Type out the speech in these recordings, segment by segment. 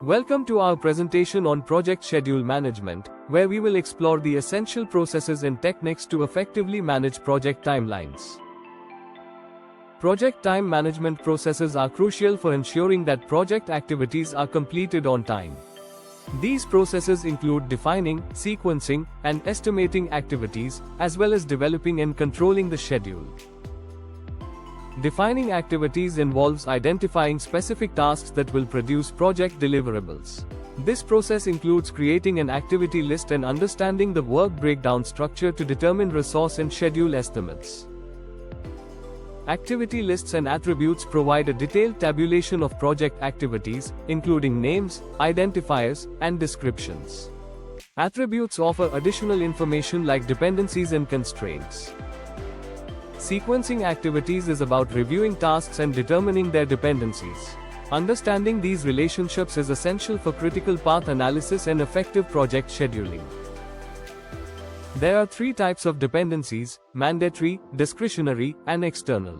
Welcome to our presentation on project schedule management, where we will explore the essential processes and techniques to effectively manage project timelines. Project time management processes are crucial for ensuring that project activities are completed on time. These processes include defining, sequencing, and estimating activities, as well as developing and controlling the schedule. Defining activities involves identifying specific tasks that will produce project deliverables. This process includes creating an activity list and understanding the work breakdown structure to determine resource and schedule estimates. Activity lists and attributes provide a detailed tabulation of project activities, including names, identifiers, and descriptions. Attributes offer additional information like dependencies and constraints. Sequencing activities is about reviewing tasks and determining their dependencies. Understanding these relationships is essential for critical path analysis and effective project scheduling. There are three types of dependencies: mandatory, discretionary, and external.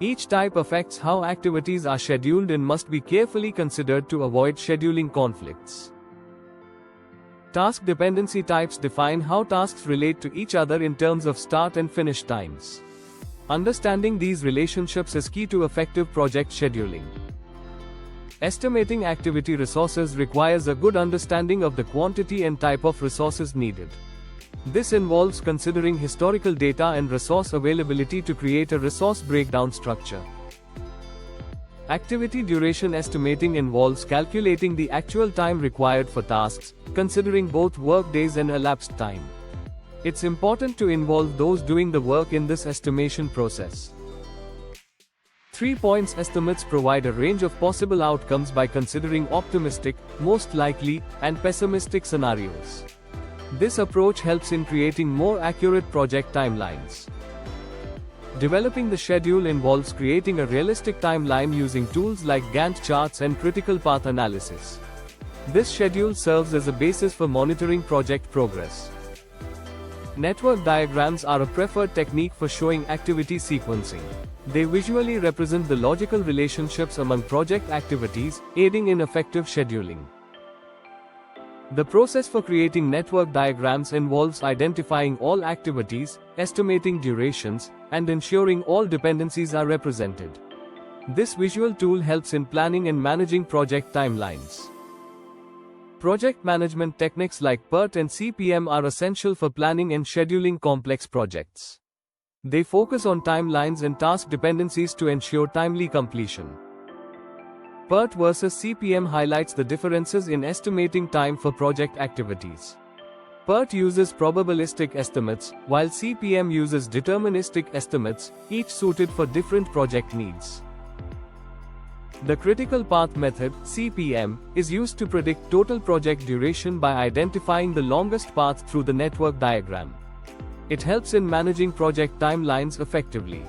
Each type affects how activities are scheduled and must be carefully considered to avoid scheduling conflicts. Task dependency types define how tasks relate to each other in terms of start and finish times. Understanding these relationships is key to effective project scheduling. Estimating activity resources requires a good understanding of the quantity and type of resources needed. This involves considering historical data and resource availability to create a resource breakdown structure. Activity duration estimating involves calculating the actual time required for tasks, considering both work days and elapsed time. It's important to involve those doing the work in this estimation process. 3 points estimates provide a range of possible outcomes by considering optimistic, most likely, and pessimistic scenarios. This approach helps in creating more accurate project timelines. Developing the schedule involves creating a realistic timeline using tools like Gantt charts and critical path analysis. This schedule serves as a basis for monitoring project progress. Network diagrams are a preferred technique for showing activity sequencing. They visually represent the logical relationships among project activities, aiding in effective scheduling. The process for creating network diagrams involves identifying all activities, estimating durations, and ensuring all dependencies are represented. This visual tool helps in planning and managing project timelines. Project management techniques like PERT and CPM are essential for planning and scheduling complex projects. They focus on timelines and task dependencies to ensure timely completion. PERT versus CPM highlights the differences in estimating time for project activities. PERT uses probabilistic estimates, while CPM uses deterministic estimates, each suited for different project needs. The critical path method, CPM, is used to predict total project duration by identifying the longest path through the network diagram. It helps in managing project timelines effectively.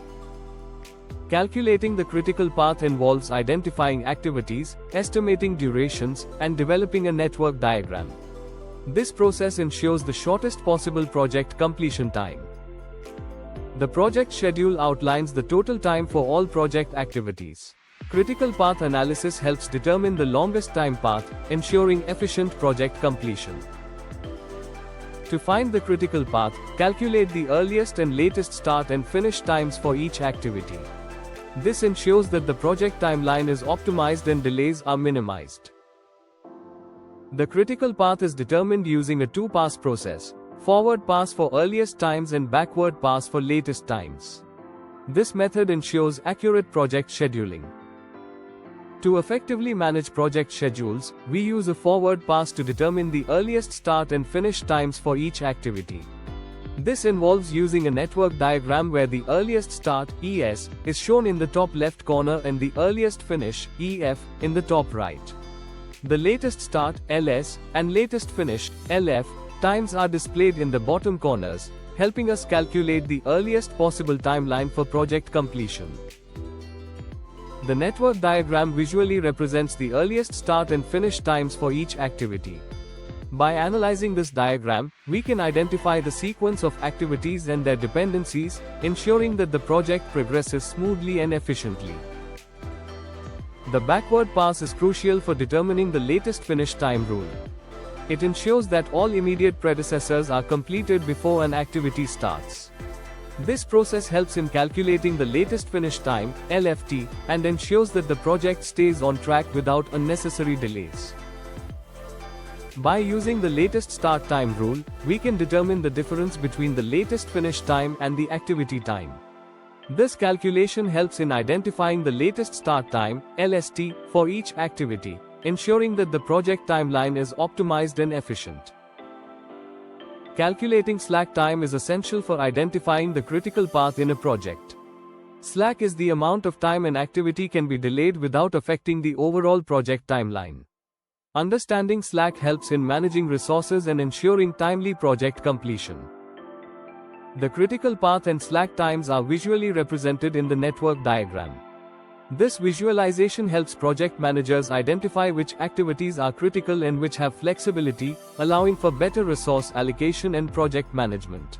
Calculating the critical path involves identifying activities, estimating durations, and developing a network diagram. This process ensures the shortest possible project completion time. The project schedule outlines the total time for all project activities. Critical path analysis helps determine the longest time path, ensuring efficient project completion. To find the critical path, calculate the earliest and latest start and finish times for each activity. This ensures that the project timeline is optimized and delays are minimized. The critical path is determined using a two-pass process: forward pass for earliest times and backward pass for latest times. This method ensures accurate project scheduling. To effectively manage project schedules, we use a forward pass to determine the earliest start and finish times for each activity. This involves using a network diagram where the earliest start, ES, is shown in the top left corner and the earliest finish, EF, in the top right. The latest start, LS, and latest finish, LF, times are displayed in the bottom corners, helping us calculate the earliest possible timeline for project completion. The network diagram visually represents the earliest start and finish times for each activity. By analyzing this diagram, we can identify the sequence of activities and their dependencies, ensuring that the project progresses smoothly and efficiently. The backward pass is crucial for determining the latest finish time rule. It ensures that all immediate predecessors are completed before an activity starts. This process helps in calculating the latest finish time, LFT, and ensures that the project stays on track without unnecessary delays. By using the latest start time rule, we can determine the difference between the latest finish time and the activity time. This calculation helps in identifying the latest start time, LST, for each activity, ensuring that the project timeline is optimized and efficient. Calculating slack time is essential for identifying the critical path in a project. Slack is the amount of time an activity can be delayed without affecting the overall project timeline. Understanding slack helps in managing resources and ensuring timely project completion. The critical path and slack times are visually represented in the network diagram. This visualization helps project managers identify which activities are critical and which have flexibility, allowing for better resource allocation and project management.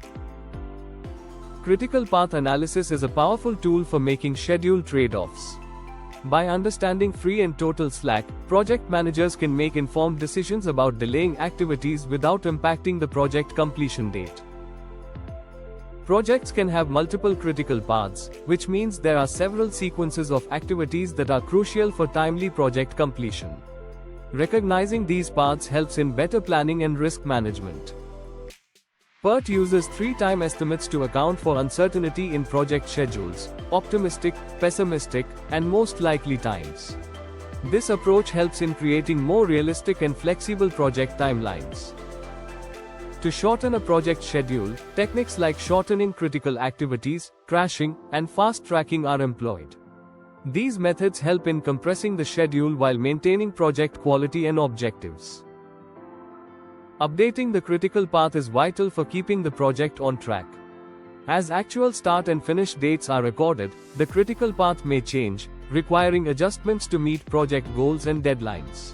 Critical path analysis is a powerful tool for making schedule trade-offs. By understanding free and total slack, project managers can make informed decisions about delaying activities without impacting the project completion date. Projects can have multiple critical paths, which means there are several sequences of activities that are crucial for timely project completion. Recognizing these paths helps in better planning and risk management. PERT uses 3 time estimates to account for uncertainty in project schedules: optimistic, pessimistic, and most likely times. This approach helps in creating more realistic and flexible project timelines. To shorten a project schedule, techniques like shortening critical activities, crashing, and fast tracking are employed. These methods help in compressing the schedule while maintaining project quality and objectives. Updating the critical path is vital for keeping the project on track. As actual start and finish dates are recorded, the critical path may change, requiring adjustments to meet project goals and deadlines.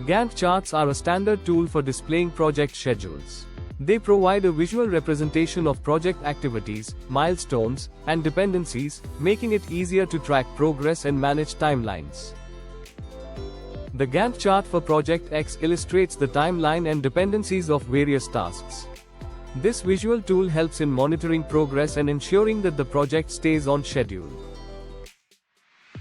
Gantt charts are a standard tool for displaying project schedules. They provide a visual representation of project activities, milestones, and dependencies, making it easier to track progress and manage timelines. The Gantt chart for Project X illustrates the timeline and dependencies of various tasks. This visual tool helps in monitoring progress and ensuring that the project stays on schedule.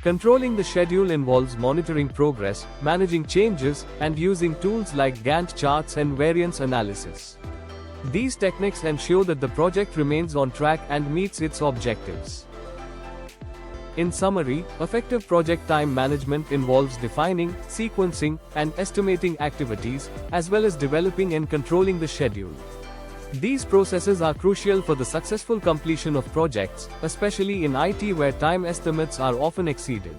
Controlling the schedule involves monitoring progress, managing changes, and using tools like Gantt charts and variance analysis. These techniques ensure that the project remains on track and meets its objectives. In summary, effective project time management involves defining, sequencing, and estimating activities, as well as developing and controlling the schedule. These processes are crucial for the successful completion of projects, especially in IT where time estimates are often exceeded.